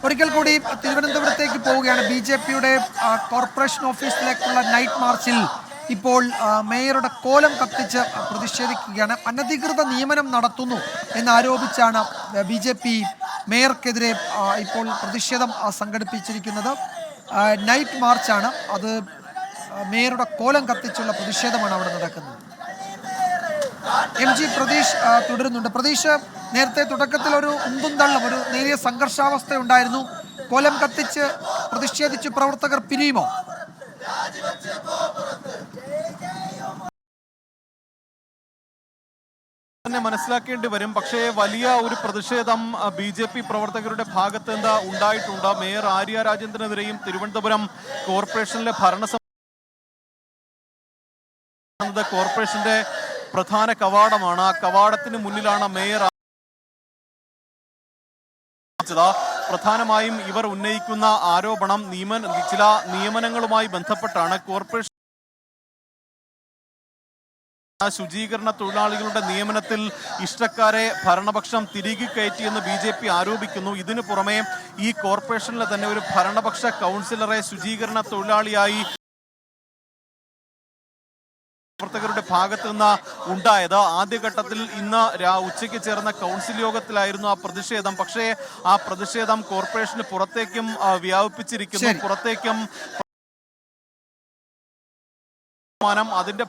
ഒരിക്കൽ കൂടി തിരുവനന്തപുരത്തേക്ക് പോവുകയാണ്. BJP-യുടെ കോർപ്പറേഷൻ ഓഫീസിലേക്കുള്ള നൈറ്റ് മാർച്ചിൽ ഇപ്പോൾ മേയറുടെ കോലം കത്തിച്ച് പ്രതിഷേധിക്കുകയാണ്. അനധികൃത നിയമനം നടത്തുന്നു എന്നാരോപിച്ചാണ് BJP മേയർക്കെതിരെ ഇപ്പോൾ പ്രതിഷേധം സംഘടിപ്പിച്ചിരിക്കുന്നത്. നൈറ്റ് മാർച്ചാണ് അത്. മേയറുടെ കോലം കത്തിച്ചുള്ള പ്രതിഷേധമാണ് അവിടെ നടക്കുന്നത്. MG പ്രതീഷ് തുടരുന്നുണ്ട്. പ്രതീഷ്, നേരത്തെ തുടക്കത്തിൽ ഒരു ഉന്തും തള്ളും, ഒരു നേരിയ സംഘർഷാവസ്ഥ ഉണ്ടായിരുന്നു. കോലം കത്തിച്ച് പ്രതിഷേധിച്ച് പ്രവർത്തകർ പിരിയുമോ? തന്നെ മനസ്സിലാക്കേണ്ടി വരും. പക്ഷേ വലിയ ഒരു പ്രതിഷേധം BJP പ്രവർത്തകരുടെ ഭാഗത്ത് നിന്ന് ഉണ്ടായിട്ടുണ്ട്. മേയർ ആര്യ രാജേന്ദ്രനെതിരെയും തിരുവനന്തപുരം കോർപ്പറേഷനിലെ കോർപ്പറേഷന്റെ പ്രധാന കവാടമാണ്. ആ കവാടത്തിന് മുന്നിലാണ് മേയർ. പ്രധാനമായും ഇവർ ഉന്നയിക്കുന്ന ആരോപണം ചില നിയമനങ്ങളുമായി ബന്ധപ്പെട്ടാണ്. കോർപ്പറേഷൻ ശുചീകരണ തൊഴിലാളികളുടെ നിയമനത്തിൽ ഇഷ്ടക്കാരെ ഭരണപക്ഷം തിരികെ കയറ്റിയെന്ന് BJP ആരോപിക്കുന്നു. ഇതിനു പുറമെ ഈ കോർപ്പറേഷനിലെ തന്നെ ഒരു ഭരണപക്ഷ കൗൺസിലറെ ശുചീകരണ തൊഴിലാളിയായി പ്രവർത്തകരുടെ ഭാഗത്ത് നിന്ന് ഉണ്ടായത്. ആദ്യഘട്ടത്തിൽ ഇന്ന് ഉച്ചയ്ക്ക് ചേർന്ന കൗൺസിൽ യോഗത്തിലായിരുന്നു ആ പ്രതിഷേധം. പക്ഷേ ആ പ്രതിഷേധം കോർപ്പറേഷന് പുറത്തേക്കും വ്യാപിപ്പിച്ചിരിക്കുന്നു. പുറത്തേക്കും അതിന്റെ